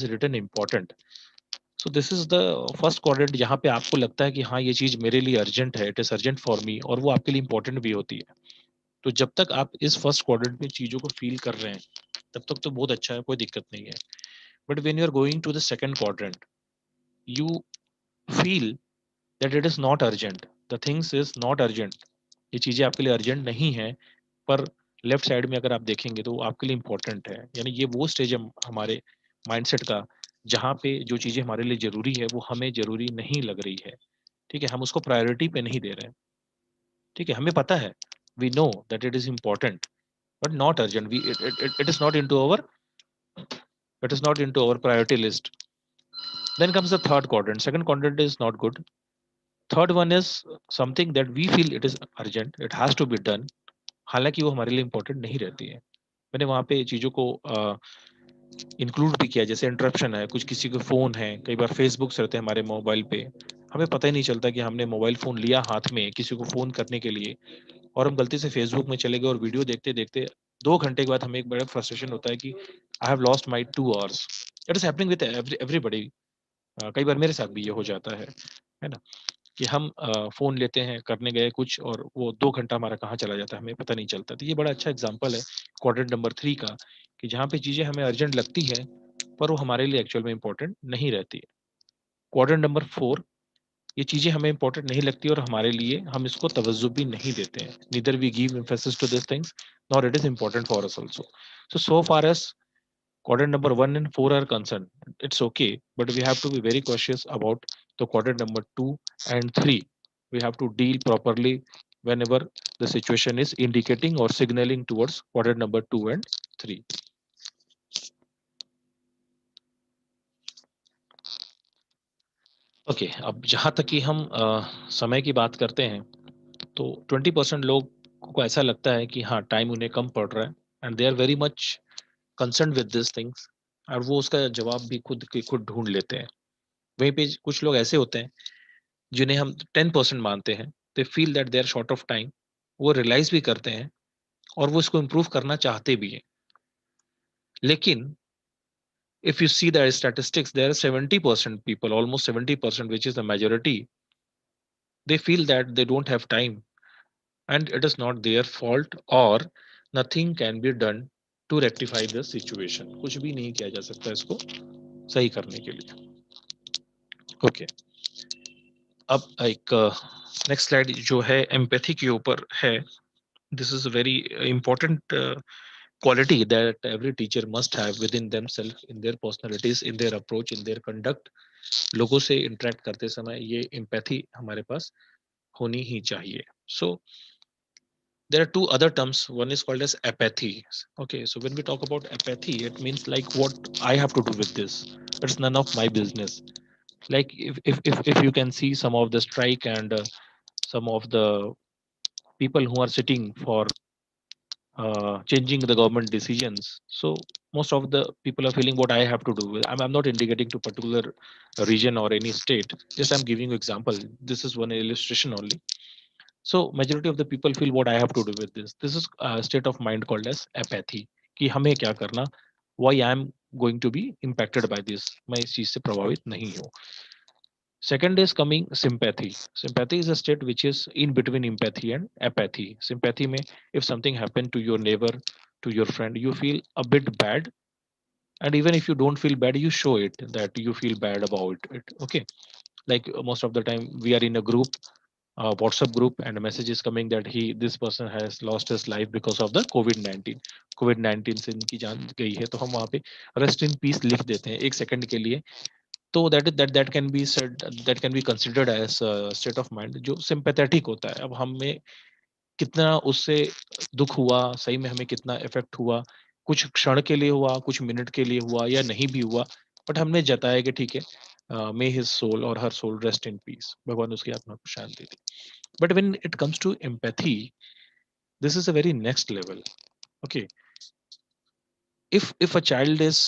written important. So this is the first quadrant जहाँ पे आपको लगता है कि हाँ ये चीज मेरे लिए अर्जेंट है, it is urgent for me, और वो आपके लिए इंपॉर्टेंट भी होती है. तो जब तक आप इस फर्स्ट क्वाड्रेंट में चीजों को फील कर रहे हैं तब तक तो बहुत अच्छा है, कोई दिक्कत नहीं है. But when you are going to the second quadrant, you feel that it is not urgent, the things is not urgent, ये चीजें आपके लिए अर्जेंट नहीं है, पर लेफ्ट साइड में अगर आप देखेंगे तो वो आपके लिए इंपॉर्टेंट है. यानी ये वो स्टेज है हमारे माइंडसेट का जहाँ पे जो चीजें हमारे लिए जरूरी है वो हमें जरूरी नहीं लग रही है. ठीक है, हम उसको प्रायोरिटी पे नहीं दे रहे हैं. ठीक है, हमें पता है, we know that it is important but not urgent. It is not into our, it is not into our priority list. Then comes the third quadrant. Second quadrant is not good. Third one is something that we feel it is urgent, it has to be done, हालांकि वो हमारे लिए important नहीं रहती है. मैंने वहां पे चीजों को इंक्लूड भी किया, जैसे इंटरप्शन है, कुछ किसी के फोन है, कई बार फेसबुक्स रहते हैं हमारे मोबाइल पे, हमें पता ही नहीं चलता कि हमने मोबाइल फोन लिया हाथ में किसी को फोन करने के लिए, और हम गलती से फेसबुक में चले गए और वीडियो देखते देखते 2 घंटे के बाद हमें एक बड़ा फ्रस्ट्रेशन होता है कि I have lost my 2 hours. It is happening with everybody. कई बार मेरे साथ भी ये हो जाता है ना, कि हम फोन लेते हैं, करने गए कुछ, और वो 2 घंटा हमारा कहाँ चला जाता है हमें पता नहीं चलता. तो ये बड़ा अच्छा एग्जाम्पल है क्वाड्रेंट नंबर 3 का, कि जहाँ पे चीजें हमें अर्जेंट लगती है पर वो हमारे लिए एक्चुअल में इंपॉर्टेंट नहीं रहती है. क्वाड्रेंट नंबर 4, ये चीजें हमें इंपॉर्टेंट नहीं लगती और हमारे लिए हम इसको तवज्जो भी नहीं देते हैं. Neither we give emphasis to this things nor it is important for us also. So far as quadrant number 1 and 4 are concerned, it's okay, but we have to be very cautious about the quadrant number 2 and 3. We have to deal properly whenever the situation is indicating or signaling towards quadrant number 2 and 3. Okay, अब जहाँ तक कि हम समय की बात करते हैं, तो 20% लोग को ऐसा लगता है कि हाँ टाइम उन्हें कम पड़ रहा है, and they are very much concern with this things, और वो उसका जवाब भी खुद के खुद ढूंढ लेते हैं. वहीं पे कुछ लोग ऐसे होते हैं जिन्हें हम 10% मानते हैं, they feel that they are short of time, वो रियलाइज भी करते हैं और वो इसको इम्प्रूव करना चाहते भी हैं. लेकिन if you see the statistics, there are 70% people, almost 70%, which is the majority, they feel that they don't have time, and it is not their fault, or nothing can be done to rectify the situation. कुछ भी नहीं किया जा सकता इसको सही करने के लिए. ओके, अब एक नेक्स्ट स्लाइड जो है एम्पैथी के ऊपर है. This is very important quality that every teacher must have within themselves, in their personalities, in their approach, in their conduct. लोगों से interact करते समय ये empathy हमारे पास होनी ही चाहिए. So there are two other terms. One is called as apathy. Okay, so when we talk about apathy, it means like what I have to do with this, it's none of my business. Like if you can see some of the strike and some of the people who are sitting for changing the government decisions, so most of the people are feeling what I have to do. I'm not indicating to particular region or any state, just I'm giving you example. This is one illustration only. So majority of the people feel what I have to do with this. This is a state of mind called as apathy. कि हमें क्या करना, why I am going to be impacted by this, मैं इस चीज से प्रभावित नहीं हूँ. Second is coming sympathy. Sympathy is a state which is in between empathy and apathy. Sympathy में if something happened to your neighbor, to your friend, you feel a bit bad, and even if you don't feel bad, you show it that you feel bad about it. Okay, like most of the time we are in a group, WhatsApp group, and a message is coming that this person has lost his life because of the COVID-19. COVID-19 से इनकी जान गई है, तो हम वहाँ पे rest in peace लिख देते हैं 1 सेकंड के लिए. तो that can be said, that can be considered as a state of mind जो sympathetic होता है. अब हमें कितना उससे दुख हुआ, सही में हमें कितना इफेक्ट हुआ, कुछ क्षण के लिए हुआ, कुछ मिनट के लिए हुआ या नहीं भी हुआ, बट हमने जताया कि ठीक है, मे हिज सोल और हर सोल रेस्ट इन पीस, भगवान उसकी आत्मा को शांति दे. But when it comes to empathy, this is a very next level. Okay, if a child is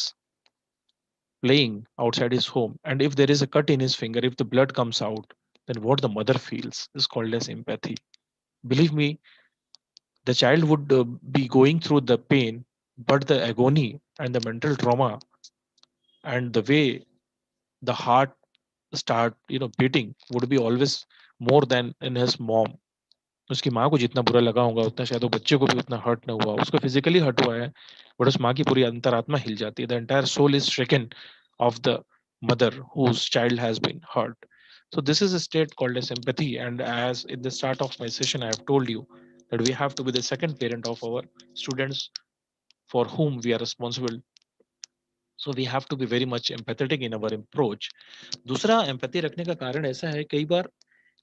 playing outside his home and if there is a cut in his finger, if the blood comes out, then what the mother feels is called as empathy. Believe me, the child would be going through the pain, but the agony and the mental trauma and the way the heart start beating would be always more than in his mom. उसकी माँ को जितना बुरा लगा होगा उतना शायद वो बच्चे को भी उतना हर्ट ना हुआ, उसको फिजिकली हर्ट हुआ है बट उस माँ की पूरी अंतरात्मा हिल जाती है. The entire soul is shaken of the mother whose child has been hurt. So this is a state called as empathy, and as in the start of my session I have told you that we have to be the second parent of our students for whom we are responsible. So we have to be very much empathetic in our approach. दूसरा empathy रखने का कारण ऐसा है कई बार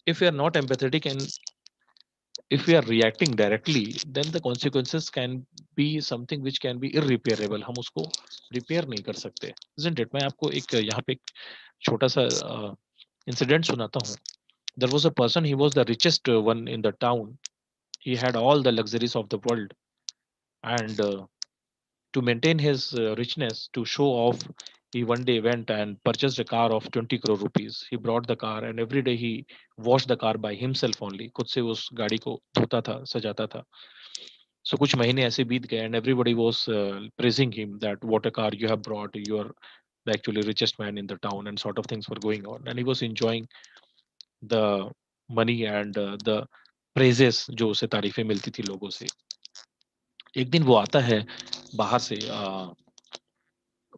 if we are not empathetic and if we are reacting directly, then the consequences can be something which can be irreparable. हम उसको repair नहीं कर सकते, isn't it? मैं आपको एक यहाँ पे एक छोटा सा incident सुनाता हूँ. There was a person, he was the richest one in the town. He had all the luxuries of the world, and to maintain his richness, to show off, he one day went and purchased a car of 20 crore rupees. He brought the car and every day he washed the car by himself only. खुद से उस गाड़ी को धोता था, सजाता था. So कुछ महीने ऐसे बीत गए and everybody was praising him that what a car you have brought, you are the actually richest man in the town, and sort of things were going on, and he was enjoying the money and the praises जो उसे तारीफें मिलती थी लोगों से. एक दिन वो आता है बाहर से,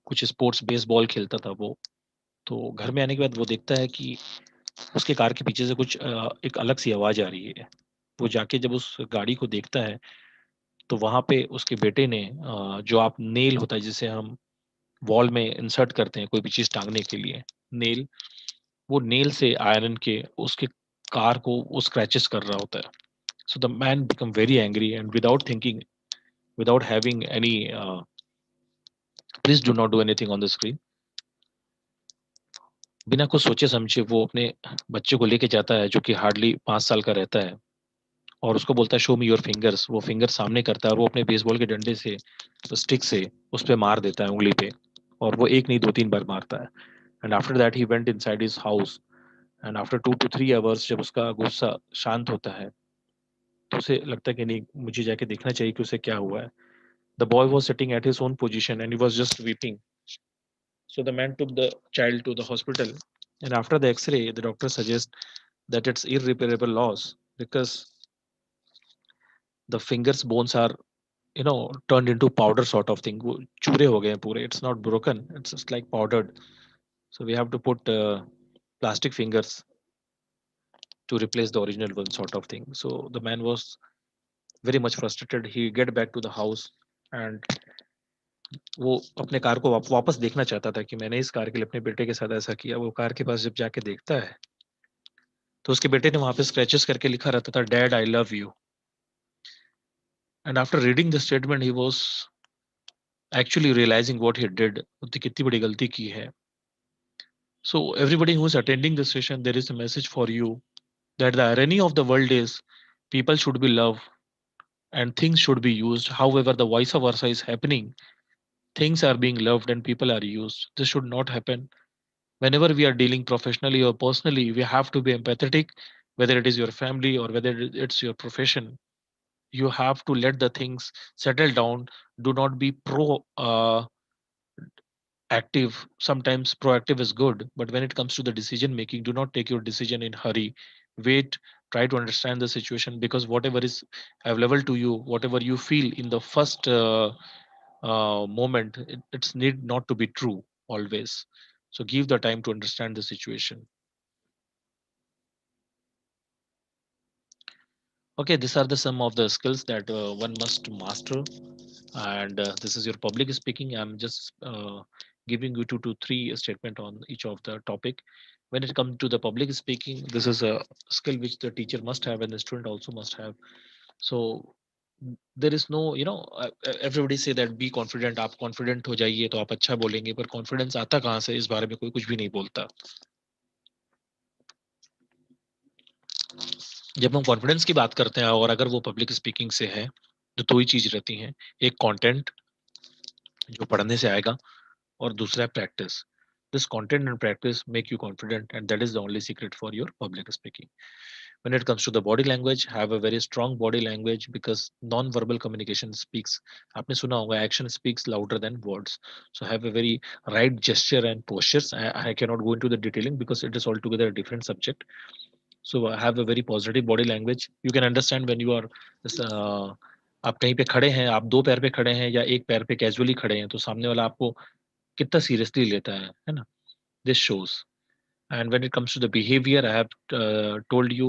कुछ स्पोर्ट्स बेसबॉल खेलता था वो. तो घर में आने के बाद वो देखता है कि उसके कार के पीछे से कुछ एक अलग सी आवाज आ रही है. वो जाके जब उस गाड़ी को देखता है तो वहां पे उसके बेटे ने जो आप नेल होता है जिसे हम वॉल में इंसर्ट करते हैं कोई भी चीज टांगने के लिए, नेल, वो नेल से आयरन के उसके कार को वो स्क्रैचेस कर रहा होता है. So the man become very angry and without thinking, without having any, please do not do anything on the screen, बिना कुछ सोचे समझे वो अपने बच्चे को लेके जाता है जो कि हार्डली 5 साल का रहता है, और उसको बोलता है शो मी योर फिंगर्स. वो फिंगर सामने करता है और वो अपने बेसबॉल के डंडे से, स्टिक से उस पे मार देता है उंगली पे, और वो एक नहीं 2-3 बार मारता है. And after that he went inside his house, and after 2 to 3 hours जब उसका गुस्सा शांत होता है तो उसे लगता है कि नहीं, मुझे जाके देखना चाहिए कि उसे क्या हुआ है. The boy was sitting at his own position and he was just weeping. So the man took the child to the hospital, and after the X-ray, the doctor suggests that it's irreparable loss because the fingers bones are turned into powder sort of thing. वो चूरे हो गए हैं पूरे. It's not broken. It's just like powdered. So we have to put plastic fingers to replace the original one sort of thing. So the man was very much frustrated. He get back to the house and वो अपने car को वापस देखना चाहता था कि मैंने इस कार के लिए अपने बेटे के साथ ऐसा किया. वो कार के पास जब जाके देखता है तो उसके बेटे ने वहां पे स्क्रैचेस करके लिखा रहता था, dad I love you. And after reading the statement he was actually realising what he did, उसने कितनी बड़ी गलती की है. So everybody who is attending this session, there is a message for you that the irony of the world is people should be loved and things should be used. However, the vice versa is happening. Things are being loved and people are used. This should not happen. Whenever we are dealing professionally or personally, we have to be empathetic, whether it is your family or whether it's your profession. You have to let the things settle down. Do not be active. Sometimes proactive is good, but when it comes to the decision making, do not take your decision in hurry. Wait, try to understand the situation, because whatever is available to you, whatever you feel in the first moment, it's need not to be true always. So give the time to understand the situation. Okay, these are the some of the skills that one must master, and this is your public speaking. I'm just giving you 2 to 3 statement on each of the topic. When it comes to the public speaking, this is a skill which the teacher must have and the student also must have. So there is no, everybody say that be confident. आप confident हो जाइए तो आप अच्छा बोलेंगे, पर confidence आता कहाँ से, इस बारे में कोई कुछ भी नहीं बोलता. जब हम कॉन्फिडेंस की बात करते हैं और अगर वो पब्लिक स्पीकिंग से है तो 2 ही चीज रहती हैं. एक कंटेंट जो पढ़ने से आएगा, और दूसरा है practice. This content and practice make you confident, and that is the only secret for your public speaking. When it comes to the body language, have a very strong body language because non-verbal communication speaks. आपने सुना होगा action speaks louder than words. So have a very right gesture and postures. I cannot go into the detailing because it is altogether a different subject. So have a very positive body language. You can understand when you are आप कहीं पे खड़े हैं, आप दो पैर पे खड़े हैं या एक पैर पे कैजुअली खड़े हैं, तो सामने वाला आपको कितना सीरियसली लेता है ना? This shows. And when it comes to the behavior, I have told you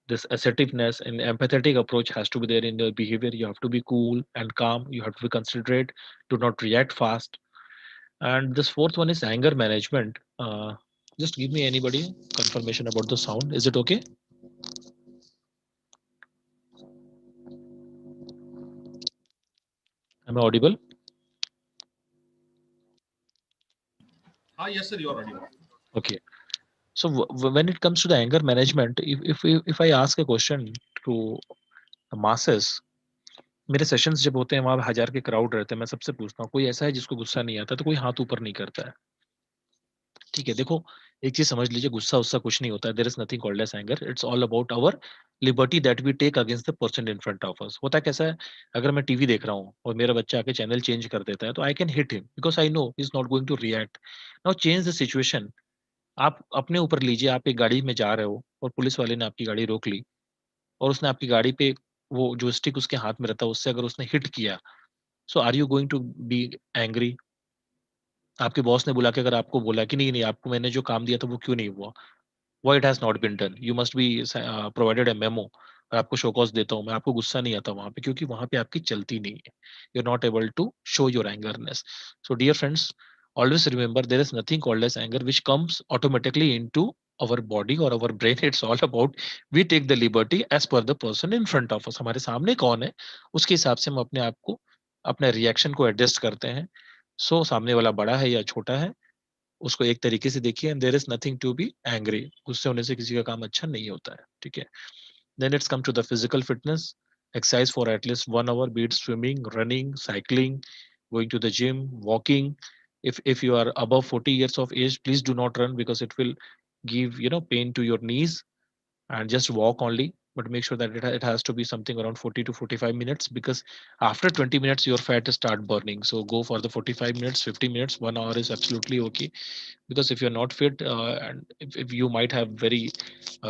this assertiveness and empathetic approach has to be there in your behavior. You have to be cool and calm. You have to be considerate. Do not react fast. And this fourth one is anger management. Just give me anybody confirmation about the sound. Is it okay? Am I audible? Yes, sir, you are audible. Okay. So when it comes to the anger management, if I ask a question to the masses, मेरे sessions जब होते हैं वहाँ 1000 के crowd रहते हैं, मैं सबसे पूछता हूँ कोई ऐसा है जिसको गुस्सा नहीं आता? तो कोई हाथ ऊपर नहीं करता है। ठीक है, देखो एक चीज समझ लीजिए, गुस्सा उससा कुछ नहीं होता है। There is nothing called as anger, it's all about our liberty that we take against the person in front of us. होता कैसा है, अगर मैं टीवी देख रहा हूँ और मेरा बच्चा आके चैनल चेंज कर देता है तो I can hit him because I know he is not going to react. Now change the situation. आप अपने ऊपर लीजिए, आप एक गाड़ी में जा रहे हो और पुलिस वाले ने आपकी गाड़ी रोक ली और उसने आपकी गाड़ी पे वो जो स्टिक उसके हाथ में रहता है उससे अगर उसने हिट किया, so are you going to be angry? आपके बॉस ने बुला के अगर आपको बोला कि नहीं नहीं आपको मैंने जो काम दिया था वो क्यों नहीं हुआ, why it has not been done, you must be provided a memo, और आपको शो कॉज देता हूँ मैं, आपको गुस्सा नहीं आता वहां पे क्योंकि वहां पे आपकी चलती नहीं है, you are not able to show your angerness. So dear friends, always remember there is nothing called as anger which comes automatically into our body or our brain. It's all about we take the liberty as per the person in front of us, हमारे सामने कौन है उसके हिसाब से हम अपने आप को अपने रिएक्शन को एडजस्ट करते हैं। सो सामने वाला बड़ा है या छोटा है उसको एक तरीके से देखिए, and there is nothing to be angry. गुस्से होने से किसी का काम अच्छा नहीं होता है, ठीक है। Then it's come to the physical fitness, exercise for at least 1 hour, be it swimming, running, cycling, going to the gym, walking. If you are above 40 years of age, please do not run because it will give pain to your knees, and just walk only, but make sure that it has to be something around 40 to 45 minutes because after 20 minutes your fat start burning. So go for the 45 minutes, 50 minutes, 1 hour is absolutely okay, because if you're not fit and if you might have very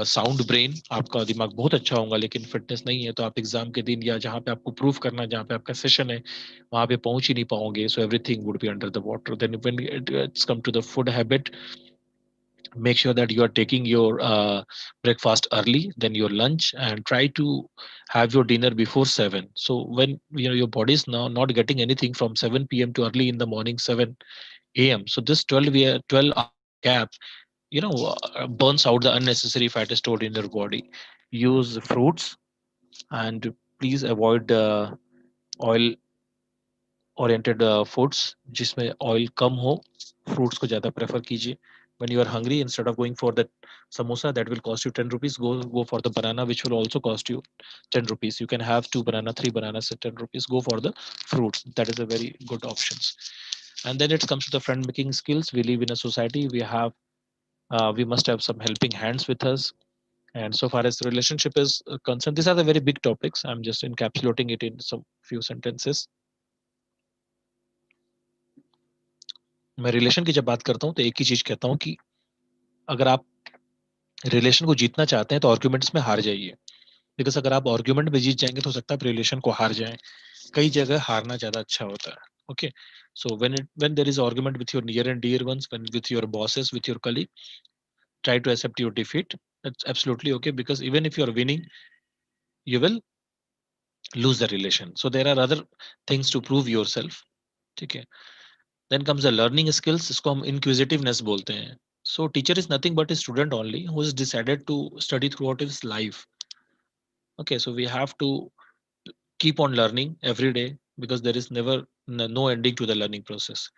sound brain, आपका दिमाग बहुत अच्छा होगा लेकिन fitness नहीं है, तो आप एग्जाम के दिन या जहाँ पे आपको प्रूफ करना है, जहाँ पे आपका सेशन है वहाँ पे पहुंच ही नहीं पाओगे, so everything would be under the water. Then when it's come to the food habit, make sure that you are taking your breakfast early, then your lunch, and try to have your dinner before 7. So when your body is now not getting anything from 7 p.m. to early in the morning 7 a.m., so this 12 hour gap burns out the unnecessary fat stored in your body. Use fruits, and please avoid oil oriented foods जिसमें oil कम हो, fruits को ज़्यादा prefer कीजिए। When you are hungry, instead of going for that samosa that will cost you 10 rupees, go for the banana which will also cost you 10 rupees. You can have two banana, three bananas at 10 rupees. Go for the fruits. That is a very good options. And then it comes to the friend making skills. We live in a society. We must have some helping hands with us. And so far as the relationship is concerned, these are the very big topics. I'm just encapsulating it in some few sentences. मैं relation की जब बात करता हूँ तो एक ही चीज कहता हूँ कि अगर आप रिलेशन को जीतना चाहते हैं तो आर्ग्यूमेंट्स में हार जाइए, बिकॉज अगर आप आर्ग्यूमेंट में जीत जाएंगे तो हो सकता है आप रिलेशन को हार जाएं। कई जगह हारना ज्यादा अच्छा होता है। Okay, so when there is argument with your near and dear ones, when with your bosses, with your colleague, try to accept your defeat. That's absolutely okay because even if you are winning, you will lose the relation. So there are other things to prove yourself. ठीक है। Then comes the learning skills, इसको हम inquisitiveness बोलते हैं। So teacher is nothing but a student only who has decided to study throughout his life. Okay, so we have to keep on learning every day because there is never no ending to the learning process.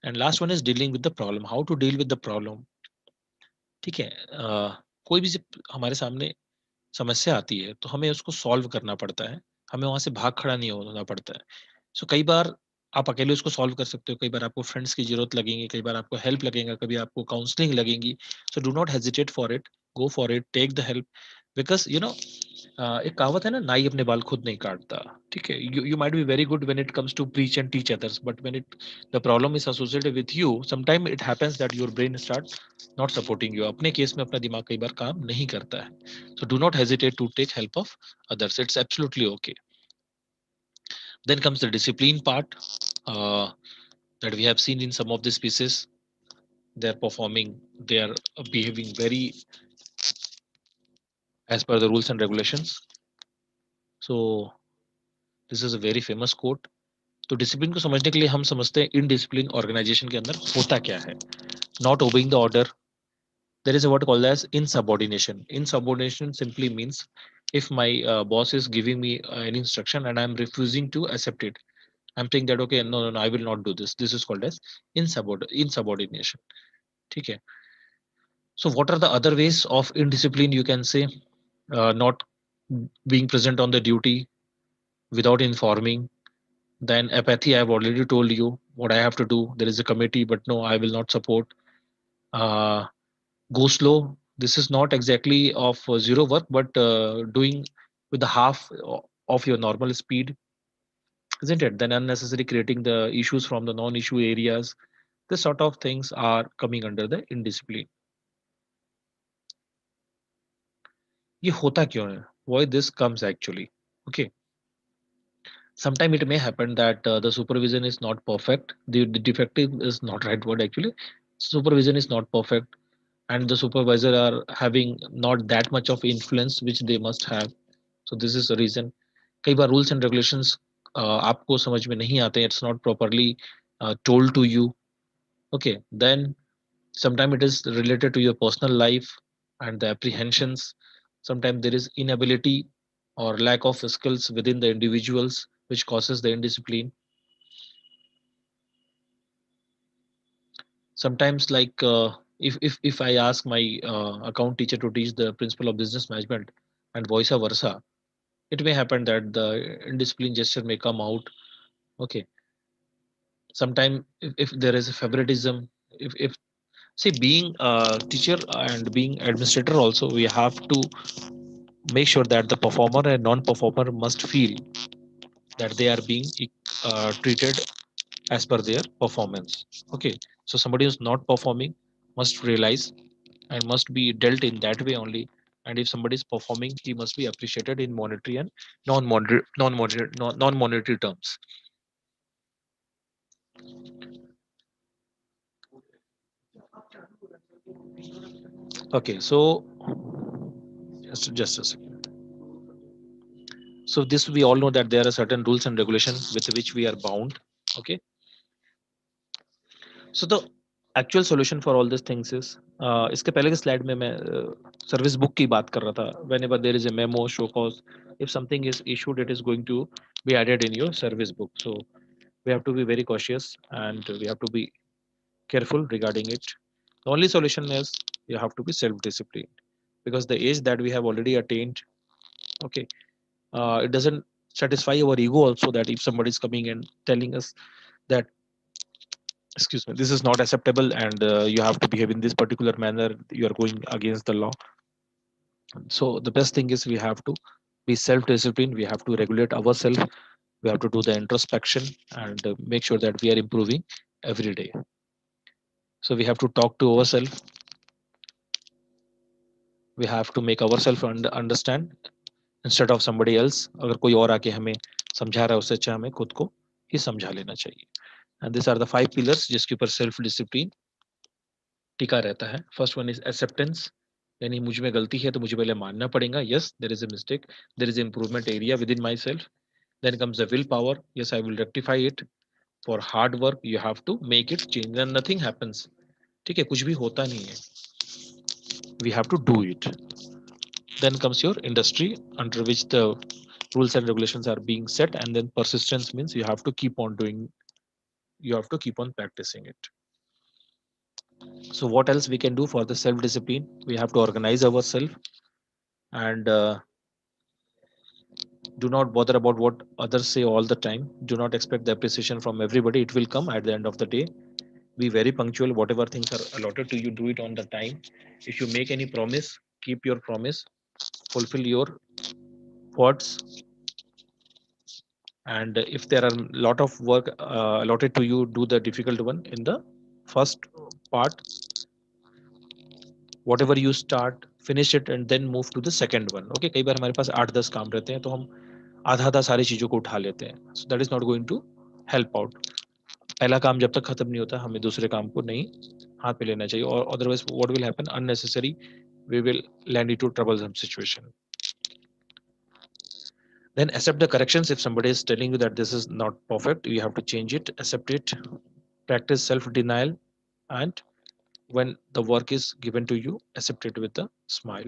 And last one is dealing with the problem. How to deal with the problem? ठीक है, कोई भी जब हमारे सामने समस्या आती है तो हमें उसको सॉल्व करना पड़ता है, हमें वहां से भाग खड़ा नहीं होना पड़ता है। सो कई बार आप अकेले उसको सॉल्व कर सकते हो, कई बार आपको फ्रेंड्स की जरूरत लगेगी, कई बार आपको हेल्प लगेगा, कभी आपको काउंसलिंग लगेगी। So do not hesitate for it, go for it, take the help. because एक कहावत है ना, नाई अपने बाल खुद नहीं काटता. ठीक है, you might be very good when it comes to preach and teach others, but when it the problem is associated with you, sometimes it happens that your brain start not supporting you. अपने case में अपना दिमाग कई बार काम नहीं करता है. So do not hesitate to take help of others. It's absolutely okay. Then comes the discipline part, uh, that we have seen in some of these pieces. They are performing, they are behaving very as per the rules and regulations. So this is a very famous quote. तो discipline को समझने के लिए हम समझते हैं indiscipline organisation के अंदर होता क्या है. Not obeying the order. There is a word called as insubordination. Insubordination simply means if my boss is giving me an instruction and I'm refusing to accept it, I'm saying that okay, no, no, no, I will not do this. This is called as insubordination. ठीक है. So what are the other ways of indiscipline? You can say not being present on the duty without informing. Then apathy, I've already told you what I have to do. There is a committee, but no, I will not support. Uh, Go slow. This is not exactly of zero work, but doing with the half of your normal speed, isn't it? Then unnecessary creating the issues from the non-issue areas. This sort of things are coming under the indiscipline. ये होता क्यों है? Why this comes actually? Okay. Sometimes it may happen that the supervision is not perfect. The defective is not right word actually. Supervision is not perfect, and the supervisor are having not that much of influence which they must have. So this is the reason. कई बार rules and regulations आपको समझ में नहीं आते. It's not properly told to you. Okay, then sometimes it is related to your personal life and the apprehensions. Sometimes there is inability or lack of skills within the individuals which causes the indiscipline. Sometimes like if I ask my account teacher to teach the principle of business management and vice versa, it may happen that the indiscipline gesture may come out. Okay. Sometimes if there is a favoritism, if see, being a teacher and being administrator also, we have to make sure that the performer and non-performer must feel that they are being treated as per their performance. Okay, so somebody who's not performing must realize and must be dealt in that way only. And if somebody is performing, he must be appreciated in monetary and non-monetary terms. Okay, so just a second. So this we all know that there are certain rules and regulations with which we are bound. Okay, so the actual solution for all these things is इसके पहले के slide में मैं service book की बात कर रहा था. Whenever there is a memo, show cause, if something is issued, it is going to be added in your service book. So we have to be very cautious and we have to be careful regarding it. The only solution is you have to be self-disciplined because the age that we have already attained, okay, it doesn't satisfy our ego also that if somebody is coming and telling us that excuse me, this is not acceptable and you have to behave in this particular manner, you are going against the law. So the best thing is we have to be self-disciplined, we have to regulate ourselves, we have to do the introspection and make sure that we are improving every day. So we have to talk to ourselves, we have to make ourselves understand instead of somebody else. अगर कोई और आके हमें समझा रहा है उससे अच्छा हमें खुद को ही समझा लेना चाहिए. And these are the 5 pillars जिसके ऊपर सेल्फ डिसिप्लिन टिका रहता है. फर्स्ट वन इज एक्सेप्टेंस, यानी मुझ में गलती है तो मुझे पहले मानना पड़ेगा. Yes, there is a mistake, there is improvement area within myself. Then comes the will power. Yes, I will rectify it. For hard work you have to make it change and nothing happens. ठीक है, कुछ भी होता नहीं है, we have to do it. Then comes your industry under which the rules and regulations are being set, and then persistence means you have to keep on doing, you have to keep on practicing it. So what else we can do for the self discipline? We have to organize ourselves and do not bother about what others say all the time. Do not expect the appreciation from everybody, it will come at the end of the day. Be very punctual, whatever things are allotted to you, do it on the time. If you make any promise, keep your promise. fulfill your words, and if there are a lot of work allotted to you, do the difficult one in the first part. whatever you start, finish it and then move to the second one. Okay, कई बार हमारे पास 8-10 काम रहते हैं तो हम आधा आधा सारी चीजों को उठा लेते हैं, so that is not going to help out. पहला काम जब तक खत्म नहीं होता हमें दूसरे काम को नहीं हाथ पे लेना चाहिए, और otherwise what will happen, unnecessary we will land into troublesome situation. Then accept the corrections. If somebody is telling you that this is not perfect, you have to change it, accept it, practice self denial, and when the work is given to you, accept it with a smile.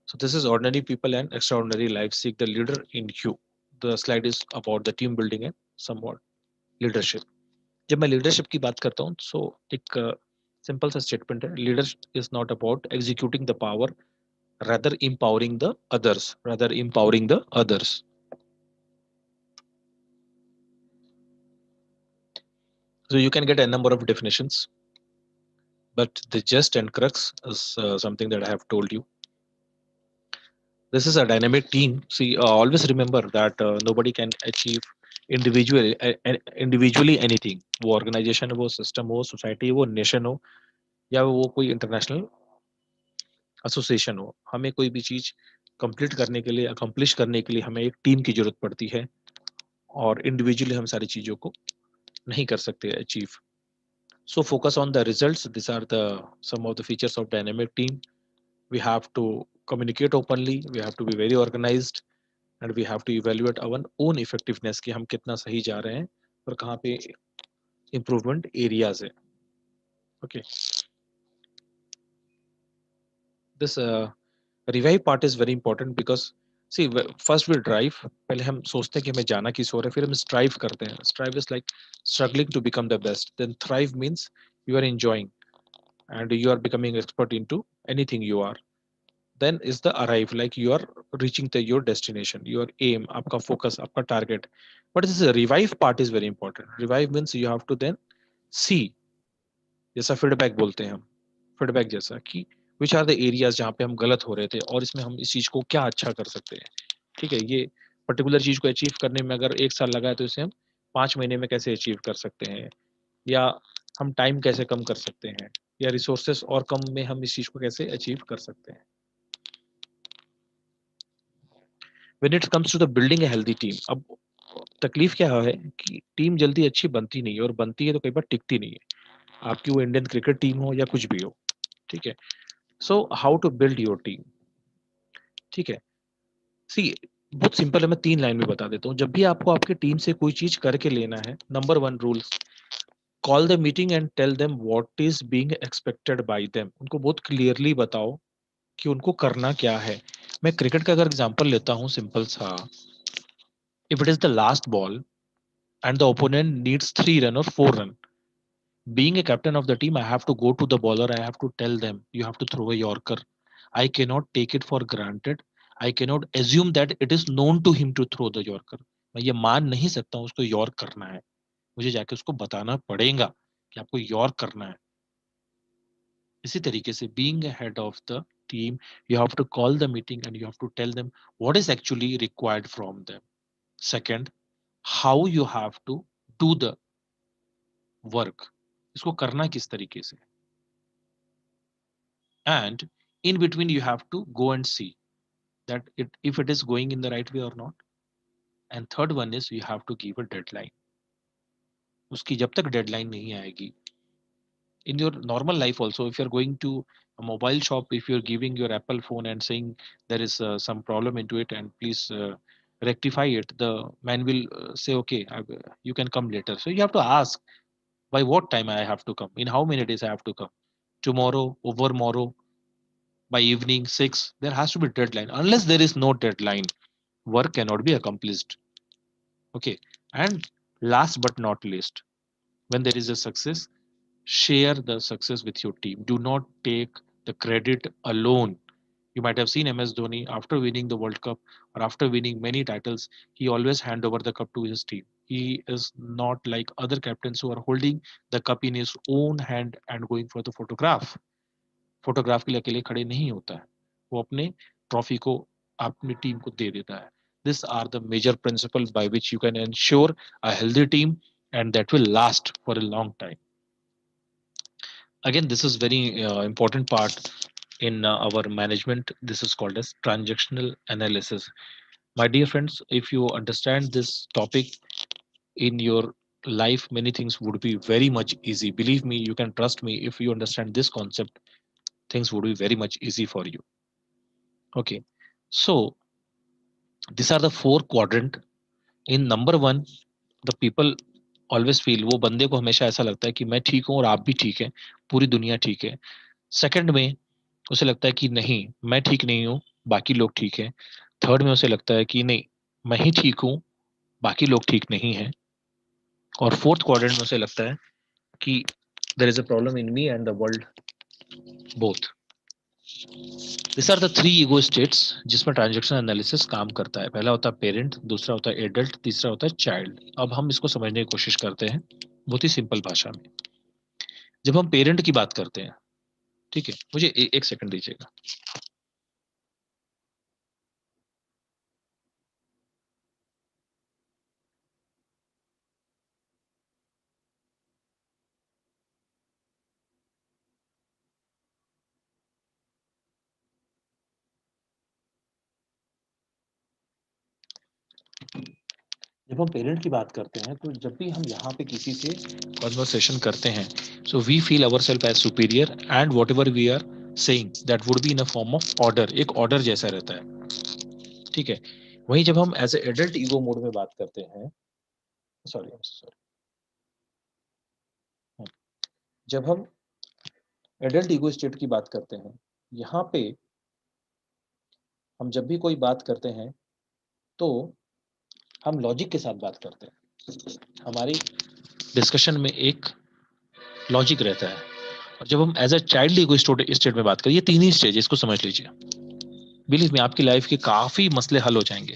So this is ordinary people and extraordinary life. Seek the leader in you. The slide is about the team building and somewhat leadership. जब मैं leadership की बात करता हूँ, so एक simple सा statement है, leader is not about executing the power, rather empowering the others, rather empowering the others. So you can get a number of definitions, but the gist and crux is something that I have told you. This is a dynamic team. See, always remember that nobody can achieve individually anything. वो organization हो, वो system हो, society हो, nation हो, या वो कोई international association हो, हमें कोई भी चीज complete करने के लिए, accomplish करने के लिए हमें एक team की जरूरत पड़ती है, और individually हम सारी चीजों को नहीं कर सकते achieve. So focus on the results. These are the some of the features of dynamic team. We have to communicate openly. We have to be very organized, and we have to evaluate our own effectiveness कि हम कितना सही जा रहे हैं और कहाँ पे improvement areas है. Okay. This revive part is very important because see first we drive. पहले हम सोचते हैं कि हमें जाना किस ओर है, फिर हम strive करते हैं. Strive is like struggling to become the best. Then thrive means you are enjoying and you are becoming expert into anything you are. Then is the arrive, like you are reaching the your destination, your aim, आपका focus, आपका target. But this revive part is very important. Revive means you have to then see, जैसा feedback बोलते हैं हम, feedback जैसा कि which are the areas जहाँ पे हम गलत हो रहे थे और इसमें हम इस चीज को क्या अच्छा कर सकते हैं. ठीक है, ये पर्टिकुलर चीज को अचीव करने में अगर 1 साल लगा है तो इसे हम 5 महीने में कैसे अचीव कर सकते हैं, या हम टाइम कैसे कम कर सकते हैं, या रिसोर्सेस और कम में हम इस चीज को कैसे अचीव कर सकते हैं. When it comes to the building a healthy team, अब तकलीफ क्या है कि टीम जल्दी अच्छी बनती नहीं है, और बनती है तो कई बार टिकती नहीं है, आपकी वो इंडियन क्रिकेट टीम हो या कुछ भी हो. ठीक है, so how to build your team. ठीक है, सी बहुत सिंपल है, मैं 3 लाइन में बता देता हूँ. जब भी आपको आपकी टीम से कोई चीज करके लेना है, number 1 rule, call the meeting and tell them what is being expected by them. उनको बहुत क्लियरली बताओ कि उनको करना क्या है. मैं क्रिकेट का अगर एग्जांपल लेता हूँ सिंपल सा, if it is the last ball and the opponent needs 3 run or 4 run, being a captain of the team, I have to go to the bowler, I have to tell them you have to throw a yorker. I cannot take it for granted. I cannot assume that it is known to him to throw the yorker. मैं ये मान नहीं सकता हूँ उसको York करना है, मुझे जाके उसको बताना पड़ेगा कि आपको यॉर्क करना है. इसी तरीके से being a head of the team, you have to call the meeting and you have to tell them what is actually required from them. Second, how you have to do the work, इसको करना किस तरीके से. And in between you have to go and see that if it is going in the right way or not. And third one is you have to give a deadline. उसकी जब तक deadline नहीं आएगी, in your normal life also, if you're going to a mobile shop, if you're giving your Apple phone and saying there is some problem into it and please rectify it, the man will say okay, you can come later. So you have to ask by what time I have to come, in how many days I have to come, tomorrow, overmorrow, by evening 6. There has to be deadline. Unless there is no deadline, work cannot be accomplished. Okay, and last but not least, when there is a success, share the success with your team. Do not take the credit alone. You might have seen MS Dhoni after winning the World Cup or after winning many titles, he always hand over the cup to his team. He is not like other captains who are holding the cup in his own hand and going for the photograph. Photograph के लिए अकेले खड़े नहीं होता है, वो अपने trophy को अपनी टीम को दे देता है. These are the major principle by which you can ensure a healthy team and that will last for a long time. Again, this is very important part in our management. This is called as transactional analysis. My dear friends, if you understand this topic in your life, many things would be very much easy. Believe me, you can trust me. If you understand this concept, things would be very much easy for you. Okay, so these are the four quadrant. In number one, the people always feel, वो बंदे को हमेशा ऐसा लगता है कि मैं ठीक हूँ और आप भी ठीक है, पूरी दुनिया ठीक है. सेकंड में उसे लगता है कि नहीं, मैं ठीक नहीं हूँ, बाकी लोग ठीक है. थर्ड में उसे लगता है कि नहीं, मैं ही ठीक हूँ, बाकी लोग ठीक नहीं है. और फोर्थ क्वाड्रेंट में उसे लगता है कि there is a problem in me and the world both. This are the three ego states जिसमें ट्रांजैक्शन एनालिसिस काम करता है. पहला होता है पेरेंट, दूसरा होता है एडल्ट, तीसरा होता है चाइल्ड. अब हम इसको समझने की कोशिश करते हैं बहुत ही सिंपल भाषा में. जब हम पेरेंट की बात करते हैं, ठीक है, मुझे एक सेकंड दीजिएगा. जब हम पेरेंट की बात करते हैं तो जब भी हम यहाँ पे किसी से कन्वर्सेशन करते हैं, so we feel our self as superior and whatever we are saying that would be in a form of order, एक ऑर्डर जैसा रहता है. ठीक है. वहीं जब हम as a adult ego mode में बात करते हैं, सॉरी आई एम सॉरी, जब हम एडल्ट ईगो स्टेट की बात करते हैं, यहाँ पे हम जब भी कोई बात करते हैं तो हम लॉजिक के साथ बात करते हैं. हमारी डिस्कशन में एक लॉजिक रहता है. और जब हम as a child ego state में बात करें, ये तीन ही स्टेज है, इसको समझ लीजिए. बिलीव में आपकी लाइफ के काफी मसले हल हो जाएंगे.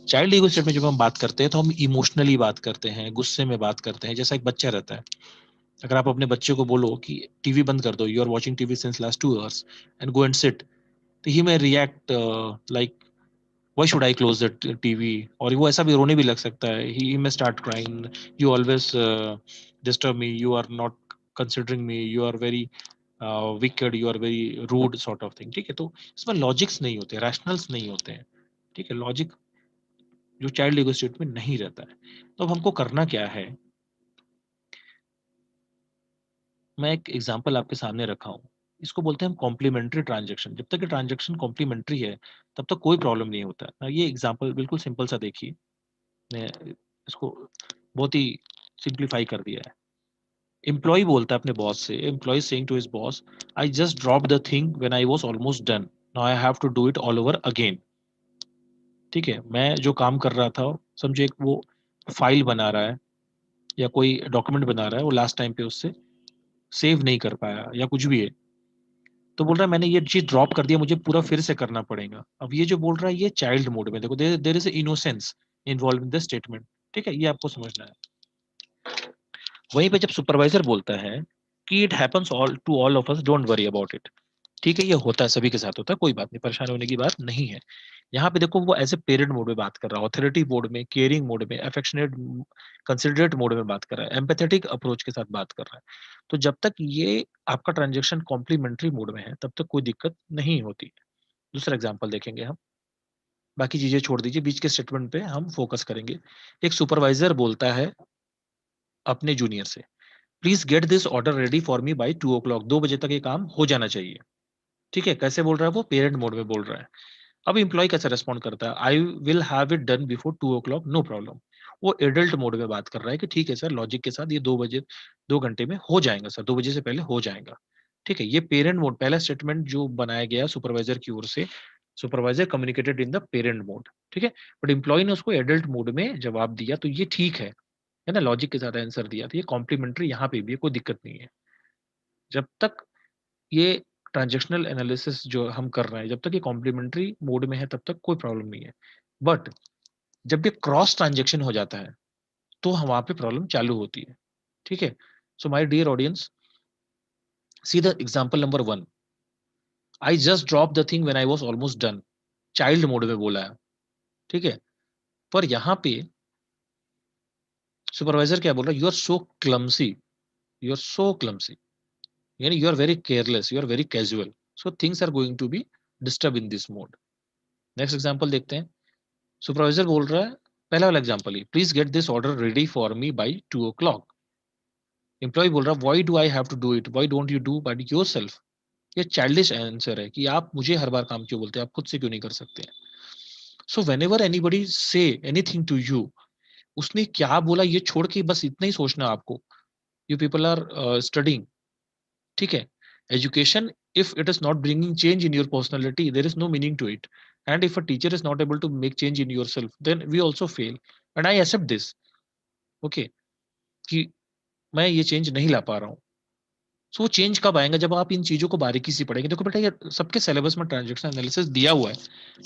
चाइल्ड ईगो स्टेट में जब हम बात करते हैं तो हम इमोशनली बात करते हैं, गुस्से में बात करते हैं, जैसा एक बच्चा रहता है. अगर आप अपने बच्चे को बोलो कि टीवी बंद कर दो, you are watching TV since last 2 hours and go and sit, तो he may react like why should I close the TV, और वो ऐसा भी रोने भी लग सकता है. he may start crying, you always disturb me, you are not considering me, you are very wicked, you are very rude sort of thing. ठीक है, तो इसमें लॉजिक्स नहीं होते, रैशनल्स नहीं होते हैं. ठीक है, लॉजिक जो चाइल्ड ईगो स्टेट में नहीं रहता है. तो अब हमको करना क्या है, मैं एक एग्जांपल आपके सामने रखा हूँ. इसको बोलते हैं हम कॉम्प्लीमेंट्री ट्रांजेक्शन. जब तक ये ट्रांजेक्शन कॉम्प्लीमेंट्री है तब तक कोई प्रॉब्लम नहीं होता है. ये एग्जांपल बिल्कुल सिंपल सा देखिए, ने इसको बहुत ही सिंप्लीफाई कर दिया है. एम्प्लॉय बोलता है अपने बॉस से, employee saying to his boss, I just drop the thing when I was almost done, now I have to do it all over again. ठीक है, मैं जो काम कर रहा था, समझो एक वो फाइल बना रहा है या कोई डॉक्यूमेंट बना रहा है, वो लास्ट टाइम पे उससे सेव नहीं कर पाया या कुछ भी है, तो बोल रहा है मैंने ये चीज ड्रॉप कर दिया, मुझे पूरा फिर से करना पड़ेगा. अब ये जो बोल रहा है ये चाइल्ड मोड में, देखो there is innocence involve in the statement. ठीक है, ये आपको समझना है. वहीं पे जब सुपरवाइजर बोलता है कि it happens all to all of us, don't worry about it. ठीक है, ये होता है, सभी के साथ होता है, कोई बात नहीं, परेशान होने की बात नहीं है. यहाँ पे देखो वो एज ए पेरेंट मोड में बात कर रहा है, ऑथोरिटी मोड में, केयरिंग मोड में, अफेक्शनेट कंसिडरेट मोड में बात कर रहा है, एम्पैथेटिक अप्रोच के साथ बात कर रहा है. तो जब तक ये आपका ट्रांजेक्शन कॉम्प्लीमेंट्री मोड में है तब तक कोई दिक्कत नहीं होती है. दूसरा एग्जाम्पल देखेंगे हम, बाकी चीजें छोड़ दीजिए, बीच के स्टेटमेंट पे हम फोकस करेंगे. एक सुपरवाइजर बोलता है अपने जूनियर से, please get this order ready for me by 2 o'clock, 2 बजे तक ये काम हो जाना चाहिए. ठीक है, कैसे बोल रहा है, वो पेरेंट मोड में बोल रहा है. अब एम्प्लॉय कैसे रेस्पॉन्ड करता है, I will have it done before 2 o'clock, no problem. वो एडल्ट मोड में बात कर रहा है कि ठीक है सर, लॉजिक के साथ ये 2 बजे, 2 घंटे में हो जाएगा सर, 2 बजे से पहले हो जाएगा. ठीक है, ये पेरेंट मोड, पहला स्टेटमेंट जो बनाया गया सुपरवाइजर की ओर से, supervisor communicated in the parent mode. ठीक है, बट एम्प्लॉय ने उसको एडल्ट मोड में जवाब दिया, तो ये ठीक है ना, लॉजिक के साथ आंसर दिया, तो ये कॉम्प्लीमेंट्री यहाँ पे भी है, कोई दिक्कत नहीं है. जब तक ये ट्रांजैक्शनल एनालिसिस जो हम कर रहे हैं, जब तक ये कॉम्प्लीमेंट्री मोड में है तब तक कोई प्रॉब्लम नहीं है. बट जब ये क्रॉस ट्रांजैक्शन हो जाता है तो वहां पे प्रॉब्लम चालू होती है. ठीक है, so my dear audience, see the example number 1. I just drop the thing when I was almost done, child mode में बोला है, ठीक है। पर यहाँ पे सुपरवाइजर क्या बोल रहा है, you are so clumsy, you are so clumsy, यानी you are very careless, you are very casual, so things are going to be disturb in this mode. Next example देखते हैं। सुपरवाइजर बोल रहा है, पहला वाला एग्जांपल ही, please get this order ready for me by 2 o'clock। Employee बोल रहा है, why do I have to do it, why don't you do by yourself. ये चाइल्डिश आंसर है कि आप मुझे हर बार काम क्यों बोलते हैं, आप खुद से क्यों नहीं कर सकते हैं। So whenever anybody say anything to you, उसने क्या बोला ये छोड़ के बस इतना ही सोचना आपको। यू पीपल आर स्टडिंग, ठीक है। Education, if it is not bringing change in your personality, there is no meaning to it. And if a teacher is not able to make change in yourself, then we also fail, and I accept this, okay, कि मैं ये change नहीं ला पा रहा हूँ। So change कब आएगा, जब आप इन चीजों को बारीकी से पढ़ेंगे। देखो बेटा, ये सबके सिलेबस में ट्रांजैक्शन एनालिसिस दिया हुआ है,